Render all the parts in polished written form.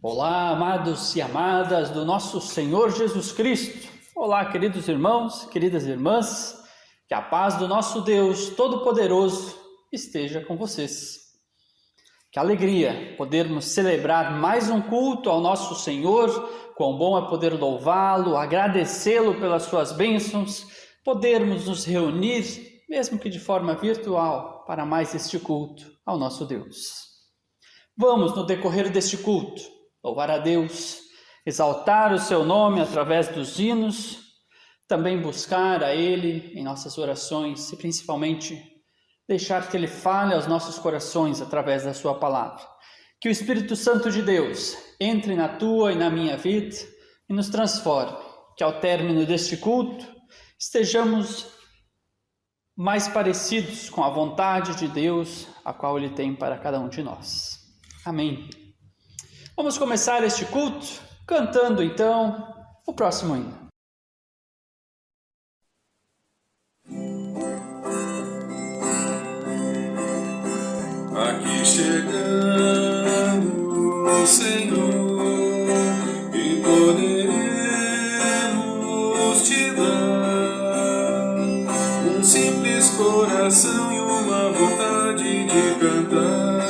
Olá, amados e amadas do nosso Senhor Jesus Cristo. Olá, queridos irmãos, queridas irmãs. Que a paz do nosso Deus Todo-Poderoso esteja com vocês. Que alegria podermos celebrar mais um culto ao nosso Senhor. Quão bom é poder louvá-lo, agradecê-lo pelas suas bênçãos, podermos nos reunir, mesmo que de forma virtual, para mais este culto ao nosso Deus. Vamos, no decorrer deste culto, louvar a Deus, exaltar o seu nome através dos hinos, também buscar a Ele em nossas orações e principalmente deixar que Ele fale aos nossos corações através da sua palavra. Que o Espírito Santo de Deus entre na tua e na minha vida e nos transforme. Que ao término deste culto estejamos mais parecidos com a vontade de Deus, a qual Ele tem para cada um de nós. Amém. Vamos começar este culto cantando então o próximo hino. Aqui chegando, Senhor, e poderemos te dar um simples coração e uma vontade de cantar.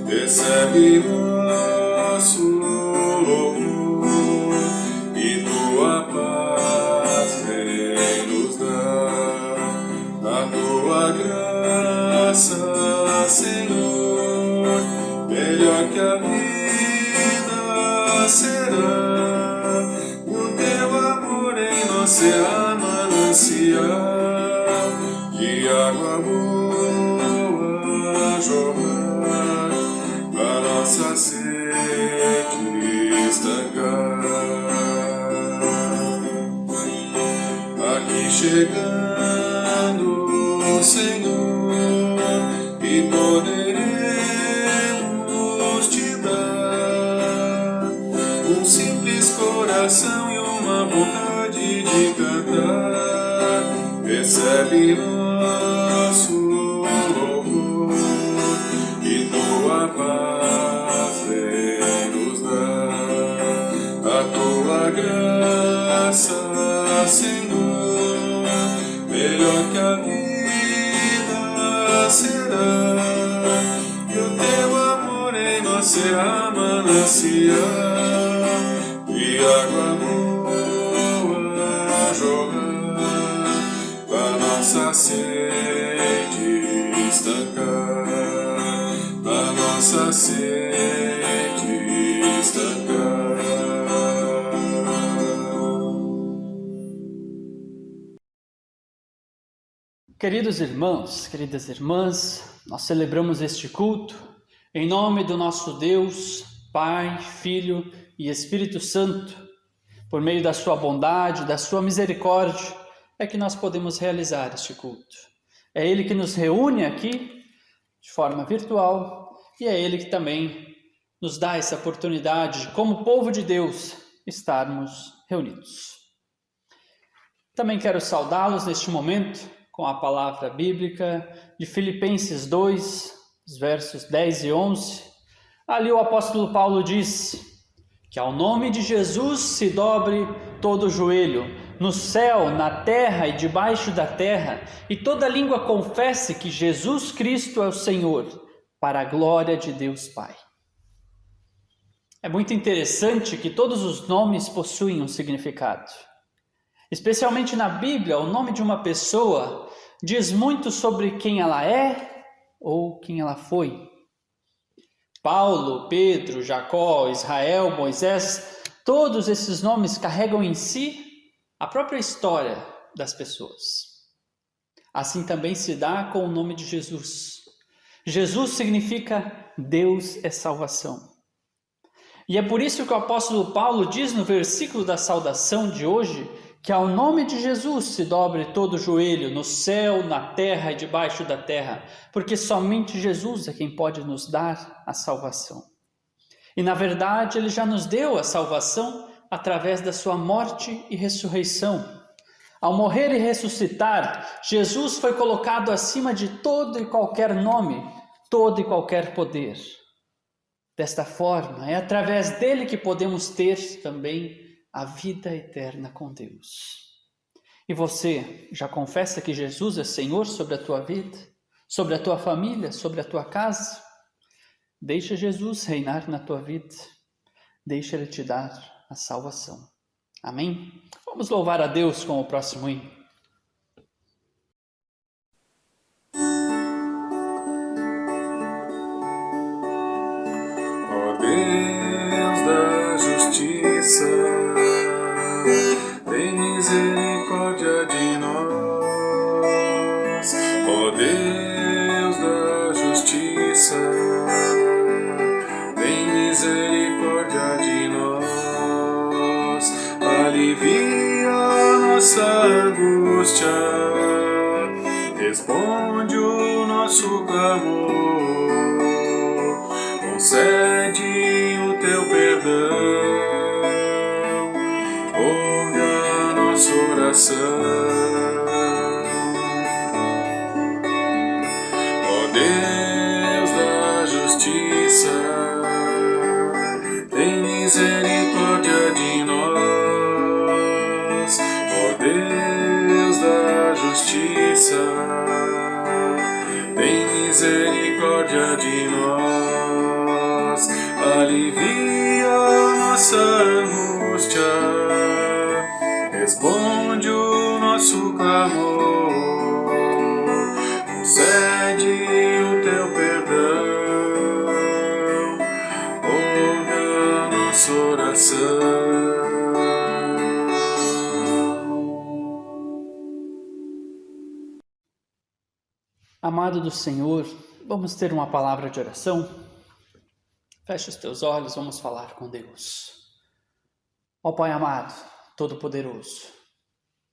Recebe nosso louvor e tua paz vem nos dar. A tua graça, Senhor, melhor que a vida será, e o teu amor em nós será manancial de água boa jorrar, pra nossa sede estancar. Aqui chegando, Senhor, e poderemos te dar um simples coração e uma vontade de cantar. Recebe nosso louvor e tua paz vem nos dar. A tua graça, Senhor, melhor que a vida será, e o teu amor em nós será manancial de água boa jorrar, pra nossa sede estancar, pra nossa sede estancar. Queridos irmãos, queridas irmãs, nós celebramos este culto em nome do nosso Deus, Pai, Filho e Espírito Santo. Por meio da sua bondade, da sua misericórdia, é que nós podemos realizar este culto. É Ele que nos reúne aqui de forma virtual e é Ele que também nos dá essa oportunidade de, como povo de Deus, estarmos reunidos. Também quero saudá-los neste momento com a palavra bíblica de Filipenses 2, os versos 10 e 11. Ali o apóstolo Paulo diz que ao nome de Jesus se dobre todo o joelho, no céu, na terra e debaixo da terra, e toda língua confesse que Jesus Cristo é o Senhor, para a glória de Deus Pai. É muito interessante que todos os nomes possuem um significado. Especialmente na Bíblia, o nome de uma pessoa diz muito sobre quem ela é ou quem ela foi. Paulo, Pedro, Jacó, Israel, Moisés, todos esses nomes carregam em si a própria história das pessoas. Assim também se dá com o nome de Jesus. Jesus significa Deus é salvação. E é por isso que o apóstolo Paulo diz no versículo da saudação de hoje que ao nome de Jesus se dobre todo o joelho, no céu, na terra e debaixo da terra, porque somente Jesus é quem pode nos dar a salvação. E na verdade Ele já nos deu a salvação através da sua morte e ressurreição. Ao morrer e ressuscitar, Jesus foi colocado acima de todo e qualquer nome, todo e qualquer poder. Desta forma, é através dele que podemos ter também a vida eterna com Deus. E você já confessa que Jesus é Senhor sobre a tua vida, sobre a tua família, sobre a tua casa? Deixa Jesus reinar na tua vida. Deixa Ele te dar a salvação. Amém? Vamos louvar a Deus com o próximo hino. Ó Deus da justiça, tem misericórdia de nós. Ó Deus da justiça, tem misericórdia de nós. Alivia nossa angústia, responde o nosso clamor, concede o teu perdão, ouve a nossa oração. Ó Deus da justiça, tem misericórdia de nós. Ó Deus da justiça, tem misericórdia de nós. Alivia nossa angústia, responde o nosso clamor, concede o teu perdão, ouve a nossa oração. Amado do Senhor, vamos ter uma palavra de oração? Feche os teus olhos, vamos falar com Deus. Ó Pai amado, Todo-Poderoso,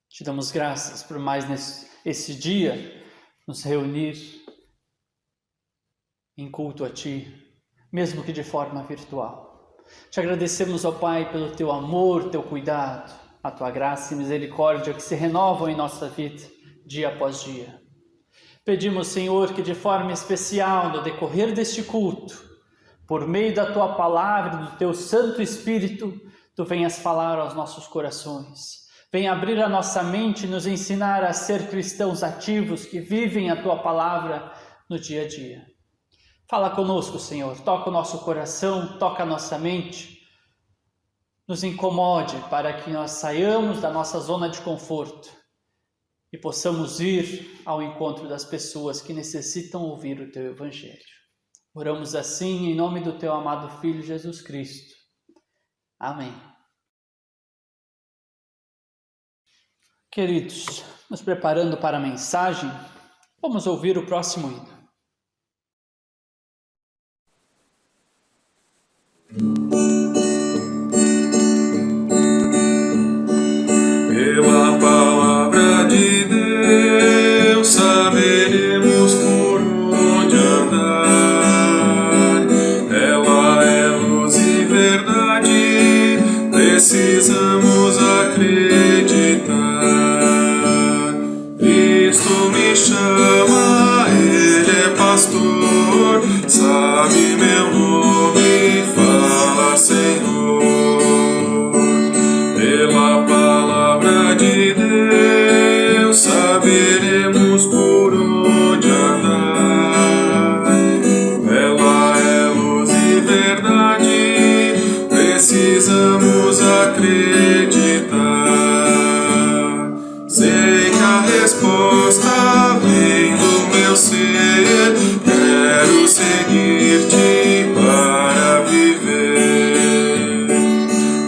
te damos graças por mais esse dia nos reunir em culto a Ti, mesmo que de forma virtual. Te agradecemos, ó Pai, pelo Teu amor, Teu cuidado, a Tua graça e misericórdia que se renovam em nossa vida, dia após dia. Pedimos, Senhor, que de forma especial, no decorrer deste culto, por meio da Tua palavra e do Teu Santo Espírito, Tu venhas falar aos nossos corações. Venha abrir a nossa mente e nos ensinar a ser cristãos ativos que vivem a Tua palavra no dia a dia. Fala conosco, Senhor. Toca o nosso coração, toca a nossa mente. Nos incomode para que nós saiamos da nossa zona de conforto e possamos ir ao encontro das pessoas que necessitam ouvir o Teu Evangelho. Oramos assim em nome do Teu amado Filho Jesus Cristo. Amém. Queridos, nos preparando para a mensagem, vamos ouvir o próximo hino. Pela palavra de Deus saberemos por onde andar. Ela é luz e verdade, precisamos acreditar. Cristo me chama, Ele é pastor, sabe meu nome, fala Senhor. Pela palavra de Deus saberemos por onde andar. Ela é luz e verdade, precisamos acreditar. Sei que a resposta vem do meu ser, quero seguir-te para viver.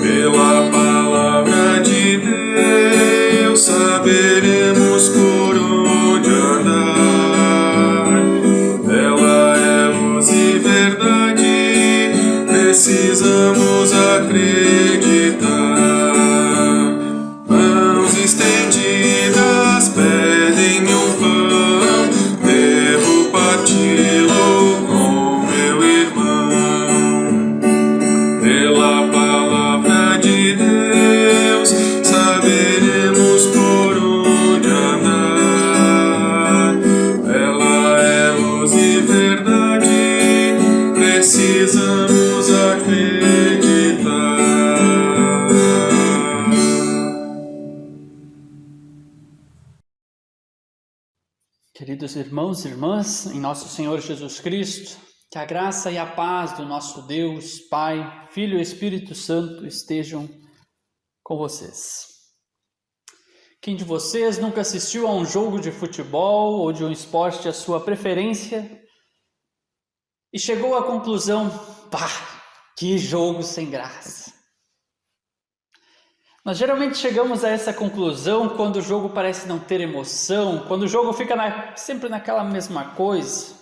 Pela palavra de Deus saberemos por onde andar. Ela é luz e verdade, precisamos acreditar. Queridos irmãos e irmãs, em nosso Senhor Jesus Cristo, que a graça e a paz do nosso Deus, Pai, Filho e Espírito Santo estejam com vocês. Quem de vocês nunca assistiu a um jogo de futebol ou de um esporte de sua preferência e chegou à conclusão, pá, que jogo sem graça? Nós geralmente chegamos a essa conclusão quando o jogo parece não ter emoção, quando o jogo fica sempre naquela mesma coisa.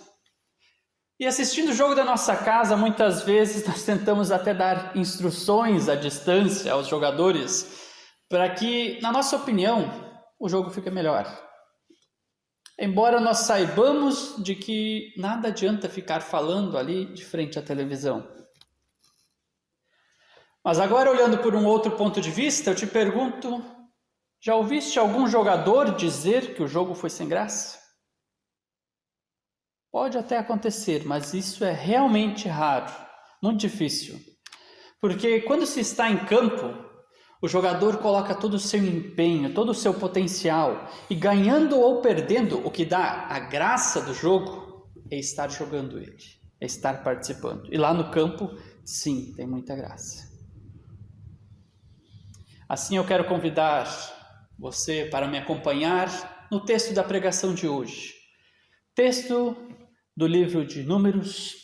E assistindo o jogo da nossa casa, muitas vezes nós tentamos até dar instruções à distância aos jogadores para que, na nossa opinião, o jogo fique melhor. Embora nós saibamos de que nada adianta ficar falando ali de frente à televisão. Mas agora, olhando por um outro ponto de vista, eu te pergunto, já ouviste algum jogador dizer que o jogo foi sem graça? Pode até acontecer, mas isso é realmente raro, muito difícil. Porque quando se está em campo, o jogador coloca todo o seu empenho, todo o seu potencial, e ganhando ou perdendo, o que dá a graça do jogo é estar jogando ele, é estar participando. E lá no campo, sim, tem muita graça. Assim eu quero convidar você para me acompanhar no texto da pregação de hoje. Texto do livro de Números.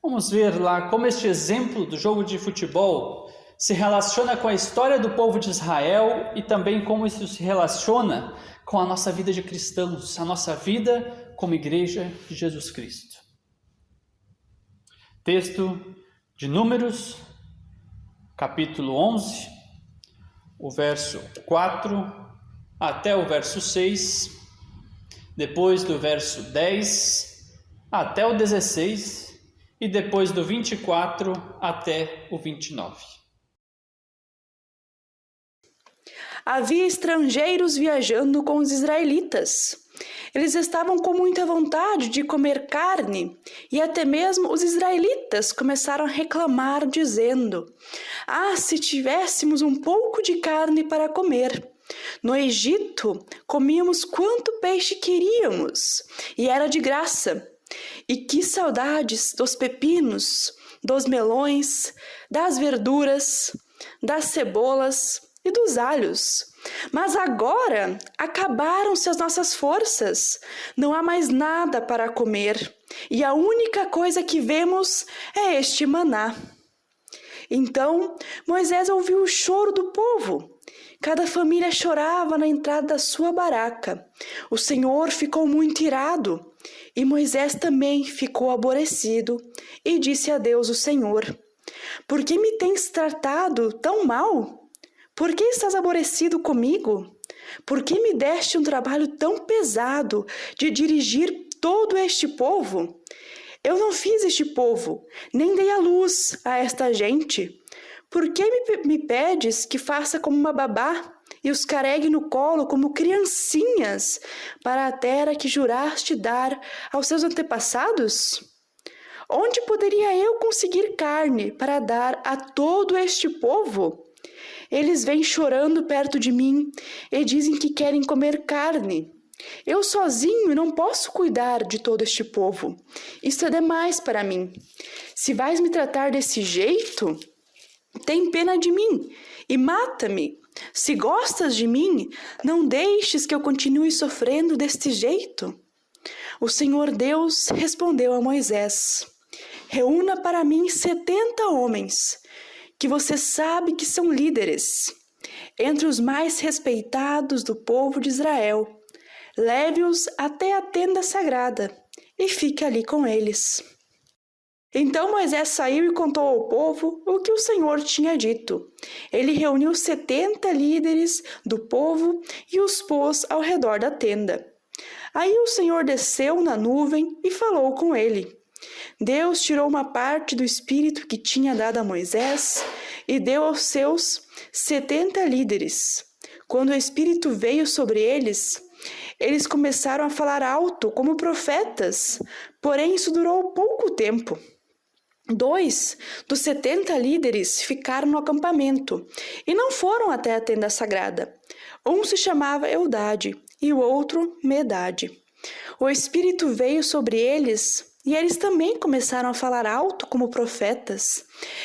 Vamos ver lá como este exemplo do jogo de futebol se relaciona com a história do povo de Israel e também como isso se relaciona com a nossa vida de cristãos, a nossa vida como igreja de Jesus Cristo. Texto de Números, capítulo 11, o verso 4 até o verso 6, depois do verso 10 até o 16 e depois do 24 até o 29. Havia estrangeiros viajando com os israelitas. Eles estavam com muita vontade de comer carne, e até mesmo os israelitas começaram a reclamar, dizendo: "Ah, se tivéssemos um pouco de carne para comer! No Egito, comíamos quanto peixe queríamos, e era de graça. E que saudades dos pepinos, dos melões, das verduras, das cebolas e dos alhos! Mas agora acabaram-se as nossas forças, não há mais nada para comer, e a única coisa que vemos é este maná." Então Moisés ouviu o choro do povo. Cada família chorava na entrada da sua baraca. O Senhor ficou muito irado, e Moisés também ficou aborrecido, e disse a Deus, o Senhor: "Por que me tens tratado tão mal? Por que estás aborrecido comigo? Por que me deste um trabalho tão pesado de dirigir todo este povo? Eu não fiz este povo, nem dei a luz a esta gente. Por que me pedes que faça como uma babá e os carregue no colo como criancinhas para a terra que juraste dar aos seus antepassados? Onde poderia eu conseguir carne para dar a todo este povo? Eles vêm chorando perto de mim e dizem que querem comer carne. Eu sozinho não posso cuidar de todo este povo. Isso é demais para mim. Se vais me tratar desse jeito, tem pena de mim e mata-me. Se gostas de mim, não deixes que eu continue sofrendo deste jeito." O Senhor Deus respondeu a Moisés: "Reúna para mim 70 homens, que você sabe que são líderes, entre os mais respeitados do povo de Israel. Leve-os até a tenda sagrada e fique ali com eles." Então Moisés saiu e contou ao povo o que o Senhor tinha dito. Ele reuniu 70 líderes do povo e os pôs ao redor da tenda. Aí o Senhor desceu na nuvem e falou com ele. Deus tirou uma parte do Espírito que tinha dado a Moisés e deu aos seus 70 líderes. Quando o Espírito veio sobre eles, eles começaram a falar alto como profetas, porém isso durou pouco tempo. 2 dos 70 líderes ficaram no acampamento e não foram até a tenda sagrada. Um se chamava Eldade e o outro Medade. O Espírito veio sobre eles e eles também começaram a falar alto como profetas.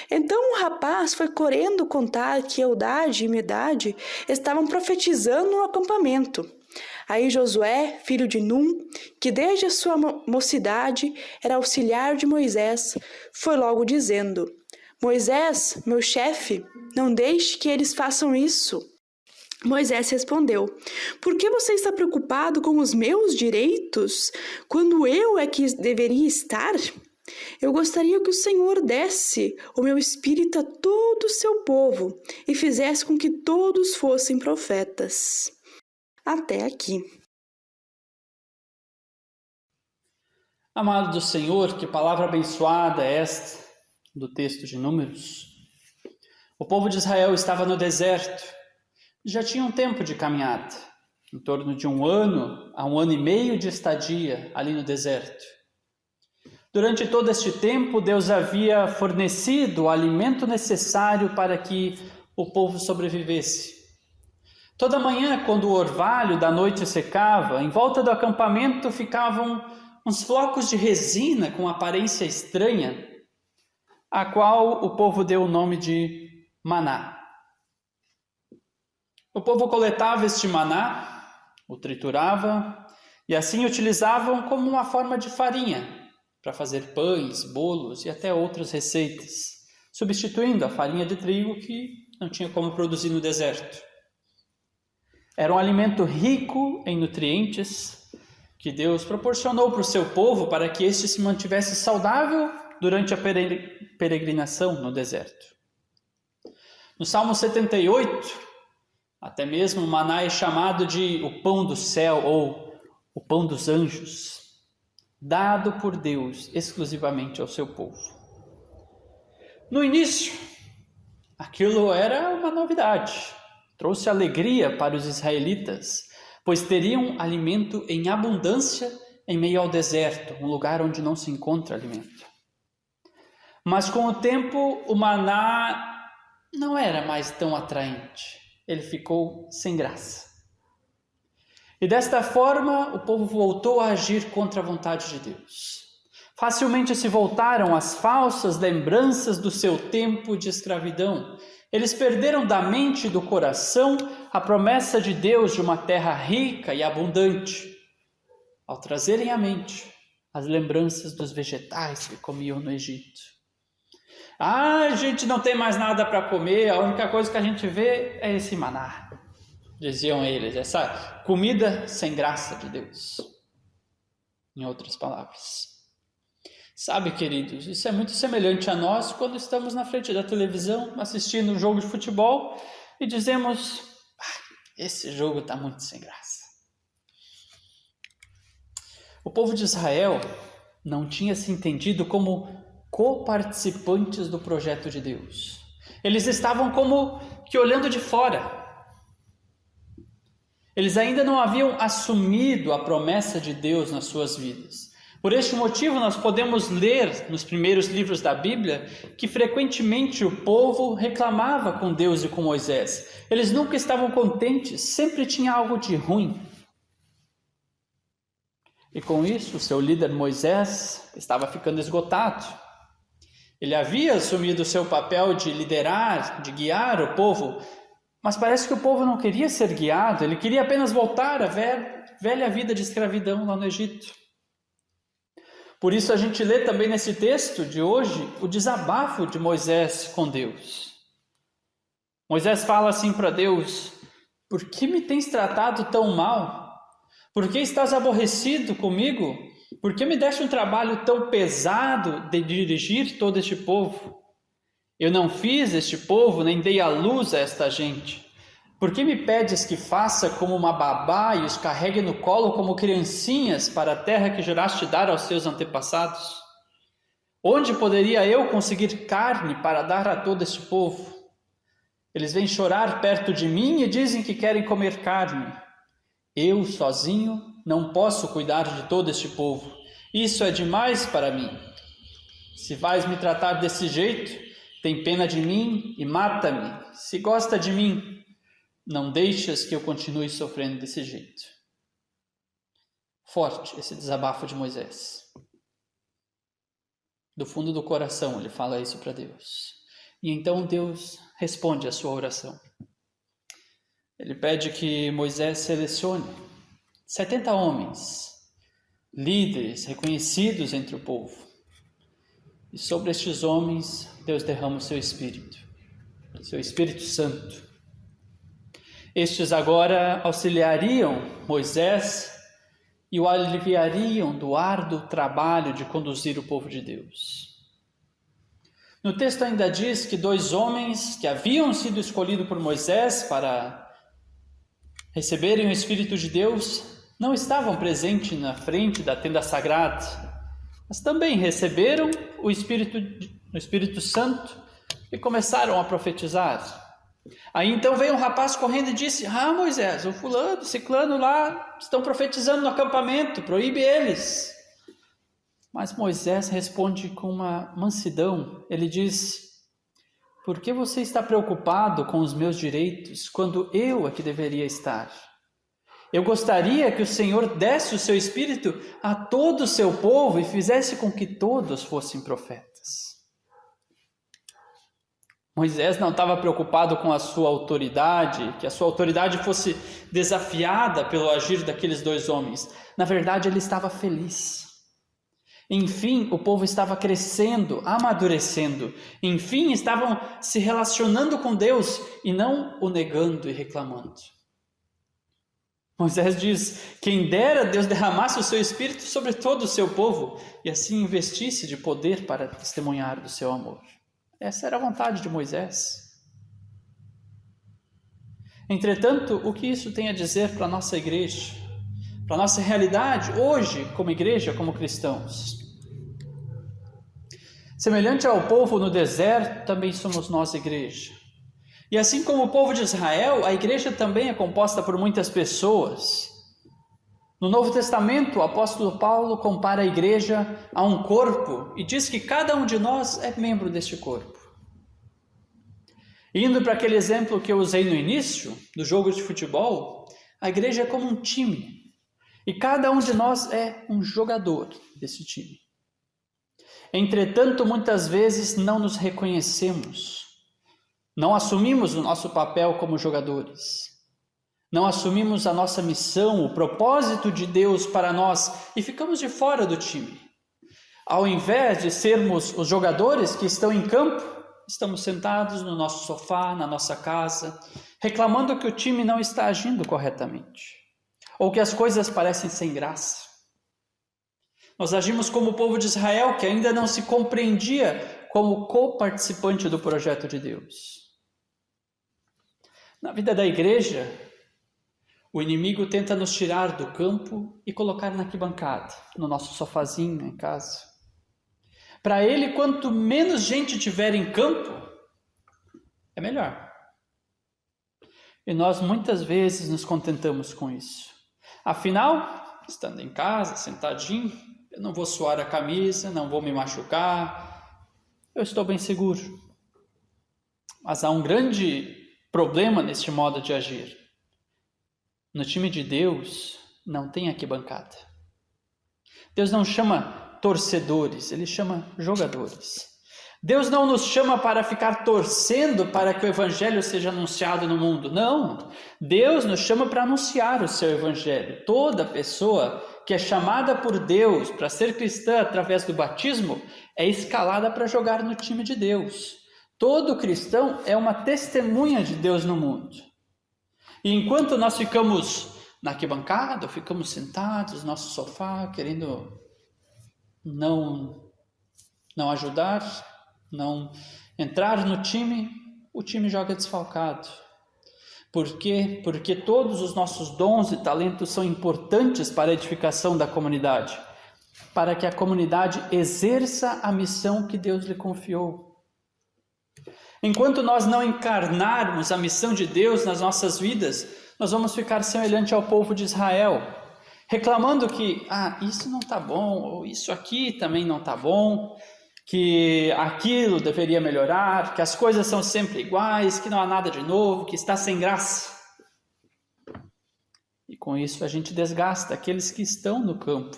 Então o rapaz foi correndo contar que Eldade e Medade estavam profetizando no acampamento. Aí Josué, filho de Num, que desde a sua mocidade era auxiliar de Moisés, foi logo dizendo: Moisés, meu chefe, não deixe que eles façam isso. Moisés respondeu: Por que você está preocupado com os meus direitos, quando eu é que deveria estar? Eu gostaria que o Senhor desse o meu espírito a todo o seu povo e fizesse com que todos fossem profetas. Até aqui. Amado do Senhor, que palavra abençoada é esta do texto de Números. O povo de Israel estava no deserto, já tinha um tempo de caminhada, em torno de 1 ano a 1 ano e meio de estadia ali no deserto. Durante todo este tempo, Deus havia fornecido o alimento necessário para que o povo sobrevivesse. Toda manhã, quando o orvalho da noite secava, em volta do acampamento ficavam uns flocos de resina com aparência estranha, a qual o povo deu o nome de maná. O povo coletava este maná, o triturava e assim utilizavam como uma forma de farinha para fazer pães, bolos e até outras receitas, substituindo a farinha de trigo que não tinha como produzir no deserto. Era um alimento rico em nutrientes que Deus proporcionou para o seu povo para que este se mantivesse saudável durante a peregrinação no deserto. No Salmo 78, até mesmo o maná é chamado de o pão do céu ou o pão dos anjos, dado por Deus exclusivamente ao seu povo. No início, aquilo era uma novidade. Trouxe alegria para os israelitas, pois teriam alimento em abundância em meio ao deserto, um lugar onde não se encontra alimento. Mas com o tempo, o maná não era mais tão atraente. Ele ficou sem graça. E desta forma, o povo voltou a agir contra a vontade de Deus. Facilmente se voltaram às falsas lembranças do seu tempo de escravidão. Eles perderam da mente e do coração a promessa de Deus de uma terra rica e abundante, ao trazerem à mente as lembranças dos vegetais que comiam no Egito. A gente não tem mais nada para comer, a única coisa que a gente vê é esse maná, diziam eles, essa comida sem graça de Deus. Em outras palavras. Sabe, queridos, isso é muito semelhante a nós quando estamos na frente da televisão assistindo um jogo de futebol e dizemos: esse jogo está muito sem graça. O povo de Israel não tinha se entendido como coparticipantes do projeto de Deus. Eles estavam como que olhando de fora. Eles ainda não haviam assumido a promessa de Deus nas suas vidas. Por este motivo, nós podemos ler nos primeiros livros da Bíblia que frequentemente o povo reclamava com Deus e com Moisés. Eles nunca estavam contentes, sempre tinha algo de ruim. E com isso, o seu líder Moisés estava ficando esgotado. Ele havia assumido o seu papel de liderar, de guiar o povo, mas parece que o povo não queria ser guiado, ele queria apenas voltar à velha vida de escravidão lá no Egito. Por isso a gente lê também nesse texto de hoje o desabafo de Moisés com Deus. Moisés fala assim para Deus: por que me tens tratado tão mal? Por que estás aborrecido comigo? Por que me deste um trabalho tão pesado de dirigir todo este povo? Eu não fiz este povo, nem dei a luz a esta gente. Por que me pedes que faça como uma babá e os carregue no colo como criancinhas para a terra que juraste dar aos seus antepassados? Onde poderia eu conseguir carne para dar a todo este povo? Eles vêm chorar perto de mim e dizem que querem comer carne. Eu, sozinho, não posso cuidar de todo este povo. Isso é demais para mim. Se vais me tratar desse jeito, tem pena de mim e mata-me. Se gosta de mim, não deixas que eu continue sofrendo desse jeito. forte esse desabafo de Moisés. Do fundo do coração ele fala isso para Deus. E então Deus responde a sua oração. Ele pede que Moisés selecione 70 homens, líderes reconhecidos entre o povo. E sobre estes homens, Deus derrama o seu Espírito Santo. Estes agora auxiliariam Moisés e o aliviariam do árduo trabalho de conduzir o povo de Deus. No texto ainda diz que 2 homens que haviam sido escolhidos por Moisés para receberem o Espírito de Deus não estavam presentes na frente da tenda sagrada, mas também receberam o Espírito Santo e começaram a profetizar. Aí então veio um rapaz correndo e disse: Moisés, o fulano, o ciclano lá estão profetizando no acampamento, proíbe eles. Mas Moisés responde com uma mansidão. Ele diz: por que você está preocupado com os meus direitos quando eu é que deveria estar? Eu gostaria que o Senhor desse o seu Espírito a todo o seu povo e fizesse com que todos fossem profetas. Moisés não estava preocupado com a sua autoridade, que a sua autoridade fosse desafiada pelo agir daqueles 2 homens. Na verdade, ele estava feliz. Enfim, o povo estava crescendo, amadurecendo. Enfim, estavam se relacionando com Deus e não o negando e reclamando. Moisés diz: quem dera Deus derramasse o seu Espírito sobre todo o seu povo e assim investisse de poder para testemunhar do seu amor. Essa era a vontade de Moisés. Entretanto, o que isso tem a dizer para a nossa igreja? Para a nossa realidade hoje, como igreja, como cristãos? Semelhante ao povo no deserto, também somos nós igreja. E assim como o povo de Israel, a igreja também é composta por muitas pessoas. No Novo Testamento, o apóstolo Paulo compara a igreja a um corpo e diz que cada um de nós é membro deste corpo. Indo para aquele exemplo que eu usei no início, do jogo de futebol, a igreja é como um time. E cada um de nós é um jogador desse time. Entretanto, muitas vezes não nos reconhecemos. Não assumimos o nosso papel como jogadores. Não assumimos a nossa missão, o propósito de Deus para nós e ficamos de fora do time. Ao invés de sermos os jogadores que estão em campo, estamos sentados no nosso sofá, na nossa casa, reclamando que o time não está agindo corretamente, ou que as coisas parecem sem graça. Nós agimos como o povo de Israel, que ainda não se compreendia como co-participante do projeto de Deus. Na vida da igreja, o inimigo tenta nos tirar do campo e colocar na arquibancada, no nosso sofazinho em casa. Para ele, quanto menos gente tiver em campo, é melhor. E nós muitas vezes nos contentamos com isso. Afinal, estando em casa, sentadinho, eu não vou suar a camisa, não vou me machucar, eu estou bem seguro. Mas há um grande problema neste modo de agir. No time de Deus não tem arquibancada. Deus não chama torcedores, Ele chama jogadores. Deus não nos chama para ficar torcendo para que o Evangelho seja anunciado no mundo. Não, Deus nos chama para anunciar o seu Evangelho. Toda pessoa que é chamada por Deus para ser cristã através do batismo é escalada para jogar no time de Deus. Todo cristão é uma testemunha de Deus no mundo. E enquanto nós ficamos na arquibancada, ficamos sentados no nosso sofá, querendo não ajudar, não entrar no time, o time joga desfalcado. Por quê? Porque todos os nossos dons e talentos são importantes para a edificação da comunidade, para que a comunidade exerça a missão que Deus lhe confiou. Enquanto nós não encarnarmos a missão de Deus nas nossas vidas, nós vamos ficar semelhante ao povo de Israel, reclamando que isso não está bom, ou isso aqui também não está bom, que aquilo deveria melhorar, que as coisas são sempre iguais, que não há nada de novo, que está sem graça. E com isso a gente desgasta aqueles que estão no campo,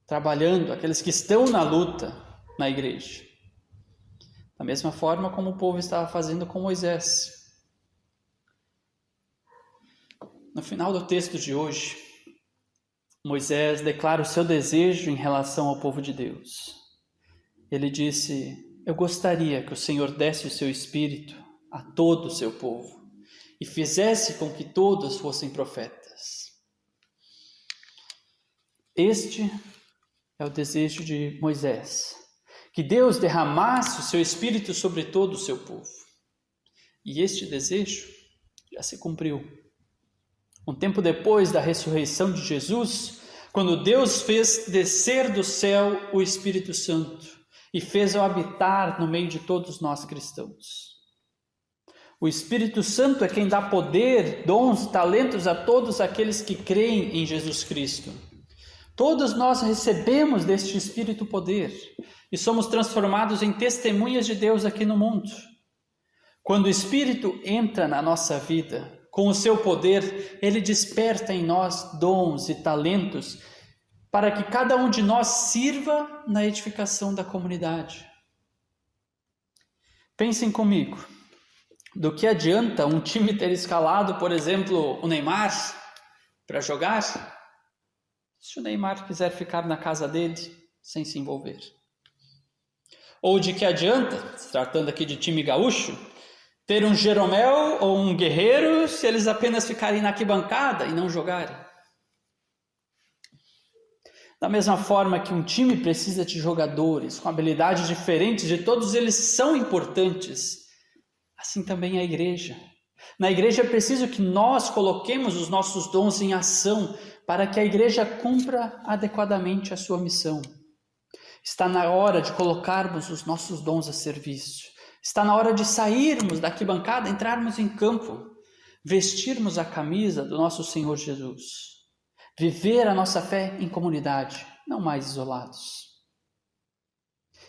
trabalhando, aqueles que estão na luta na igreja. Da mesma forma como o povo estava fazendo com Moisés. No final do texto de hoje, Moisés declara o seu desejo em relação ao povo de Deus. Ele disse: eu gostaria que o Senhor desse o seu espírito a todo o seu povo e fizesse com que todos fossem profetas. Este é o desejo de Moisés, que Deus derramasse o seu espírito sobre todo o seu povo. E este desejo já se cumpriu. Um tempo depois da ressurreição de Jesus, quando Deus fez descer do céu o Espírito Santo e fez-o habitar no meio de todos nós cristãos. O Espírito Santo é quem dá poder, dons, talentos a todos aqueles que creem em Jesus Cristo. Todos nós recebemos deste Espírito poder e somos transformados em testemunhas de Deus aqui no mundo. Quando o Espírito entra na nossa vida, com o seu poder, ele desperta em nós dons e talentos para que cada um de nós sirva na edificação da comunidade. Pensem comigo, do que adianta um time ter escalado, por exemplo, o Neymar para jogar, se o Neymar quiser ficar na casa dele sem se envolver? Ou de que adianta, se tratando aqui de time gaúcho, ter um Jeromel ou um Guerreiro se eles apenas ficarem na arquibancada e não jogarem? Da mesma forma que um time precisa de jogadores com habilidades diferentes e todos eles são importantes, assim também a igreja. Na igreja é preciso que nós coloquemos os nossos dons em ação para que a igreja cumpra adequadamente a sua missão. Está na hora de colocarmos os nossos dons a serviço. Está na hora de sairmos da arquibancada, entrarmos em campo, vestirmos a camisa do nosso Senhor Jesus. Viver a nossa fé em comunidade, não mais isolados.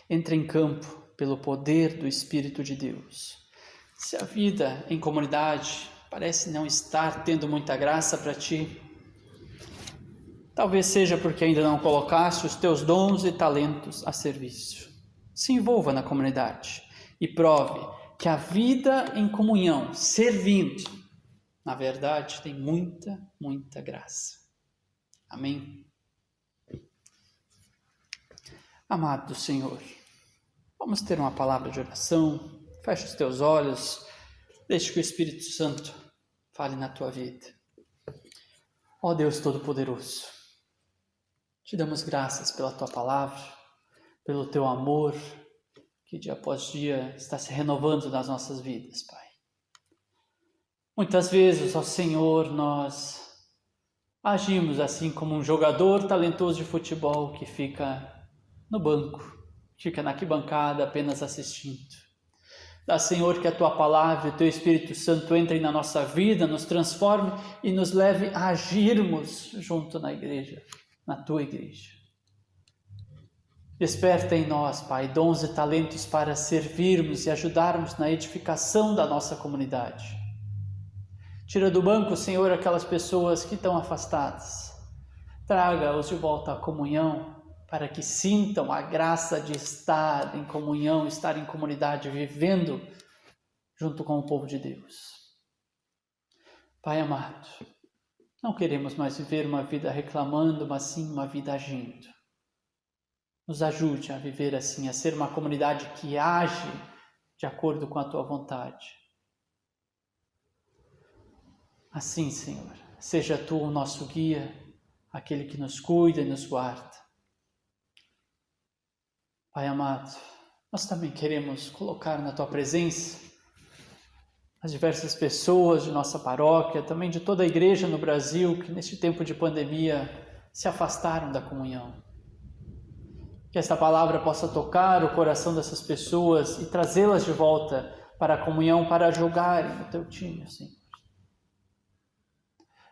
Entre em campo pelo poder do Espírito de Deus. Se a vida em comunidade parece não estar tendo muita graça para ti, talvez seja porque ainda não colocaste os teus dons e talentos a serviço. Se envolva na comunidade e prove que a vida em comunhão, servindo, na verdade tem muita, muita graça. Amém? Amado Senhor, vamos ter uma palavra de oração. Feche os teus olhos, deixe que o Espírito Santo fale na tua vida. Ó Deus Todo-Poderoso, te damos graças pela tua palavra, pelo teu amor, que dia após dia está se renovando nas nossas vidas, Pai. Muitas vezes, ó Senhor, nós agimos assim como um jogador talentoso de futebol que fica no banco, fica na arquibancada apenas assistindo. Dá, Senhor, que a tua palavra e o teu Espírito Santo entrem na nossa vida, nos transforme e nos leve a agirmos junto na igreja, na tua igreja. Desperta em nós, Pai, dons e talentos para servirmos e ajudarmos na edificação da nossa comunidade. Tira do banco, Senhor, aquelas pessoas que estão afastadas. Traga-os de volta à comunhão, para que sintam a graça de estar em comunhão, estar em comunidade, vivendo junto com o povo de Deus. Pai amado, não queremos mais viver uma vida reclamando, mas sim uma vida agindo. Nos ajude a viver assim, a ser uma comunidade que age de acordo com a tua vontade. Assim, Senhor, seja tu o nosso guia, aquele que nos cuida e nos guarda. Pai amado, nós também queremos colocar na tua presença as diversas pessoas de nossa paróquia, também de toda a igreja no Brasil, que neste tempo de pandemia se afastaram da comunhão. Que esta palavra possa tocar o coração dessas pessoas e trazê-las de volta para a comunhão, para jogarem no teu time, Senhor.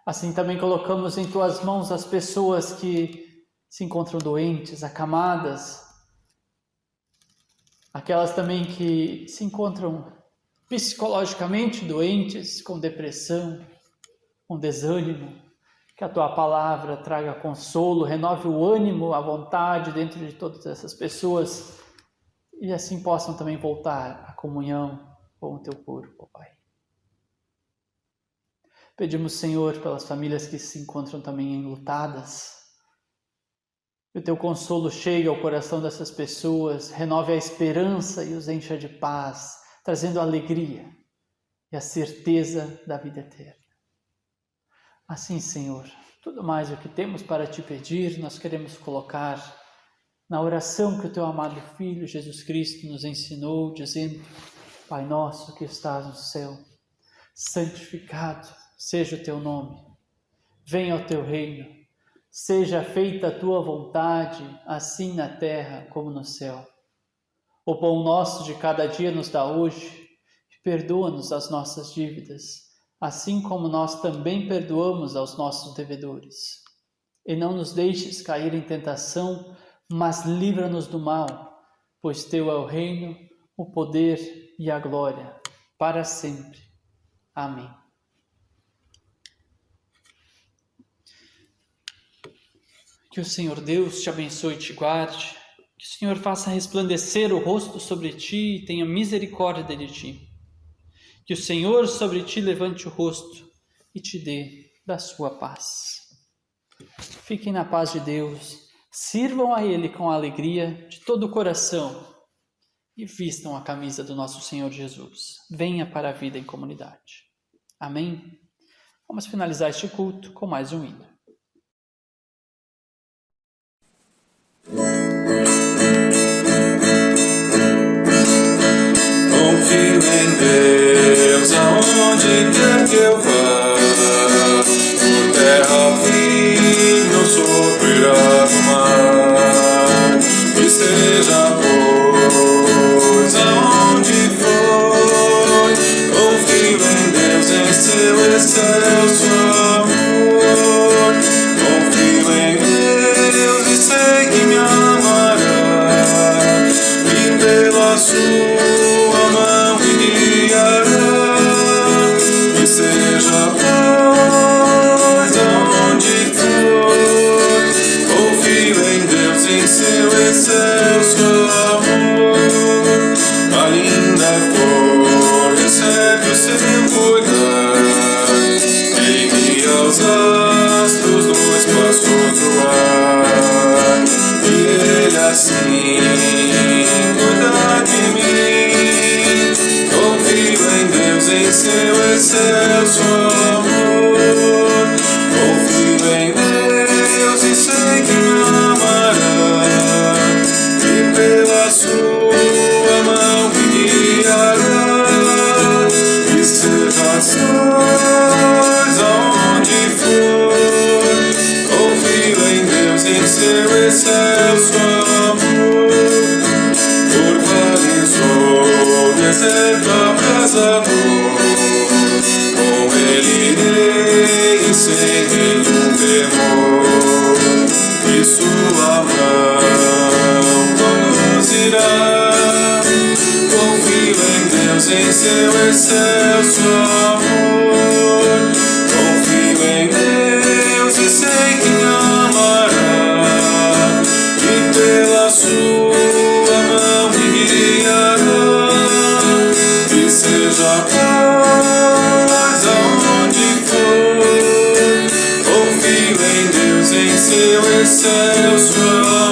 Assim também colocamos em tuas mãos as pessoas que se encontram doentes, acamadas, aquelas também que se encontram psicologicamente doentes, com depressão, com com desânimo, que a Tua palavra traga consolo, renove o ânimo, a vontade dentro de todas essas pessoas e assim possam também voltar à comunhão com o Teu corpo, Pai. Pedimos, Senhor, pelas famílias que se encontram também enlutadas, que o Teu consolo chegue ao coração dessas pessoas, renove a esperança e os encha de paz, trazendo alegria e a certeza da vida eterna. Assim, Senhor, tudo mais o que temos para Te pedir, nós queremos colocar na oração que o Teu amado Filho, Jesus Cristo, nos ensinou, dizendo: Pai nosso que estás no céu, santificado seja o Teu nome, venha o Teu reino, seja feita a Tua vontade, assim na terra como no céu. O pão nosso de cada dia nos dá hoje, e perdoa-nos as nossas dívidas, assim como nós também perdoamos aos nossos devedores. E não nos deixes cair em tentação, mas livra-nos do mal, pois Teu é o reino, o poder e a glória, para sempre. Amém. Que o Senhor Deus te abençoe e te guarde, que o Senhor faça resplandecer o rosto sobre ti e tenha misericórdia de ti. Que o Senhor sobre ti levante o rosto e te dê da sua paz. Fiquem na paz de Deus, sirvam a Ele com alegria de todo o coração e vistam a camisa do nosso Senhor Jesus. Venha para a vida em comunidade. Amém? Vamos finalizar este culto com mais um hino. Confio em Deus aonde quer que eu vá, por terra firme ou sobre água mar, e seja pois aonde for, confio em Deus em seu excelso amor, confio em Deus e sei que me amará, e pela sua mão me guiará, e seja paz aonde for, confio em Deus em seu excelso amor, a linda flor recebe o seu cuidar, e guia aos astros no espaçoso ar, e Ele assim cuida de mim, confio em Deus em seu excelso amor, confio em Deus e sei que me amará, e pela sua mão me guiará, e seja sós aonde for, confio em Deus em seu excelso amor, por vales ou deserto abrasador, com Ele irei sem nenhum temor, e sua mão conduzirá, confio em Deus em seu excelso amor, confio em Deus e sei que me amará, e pela sua mão me guiará, e seja paz aonde for, confio em Deus em seu excelso amor.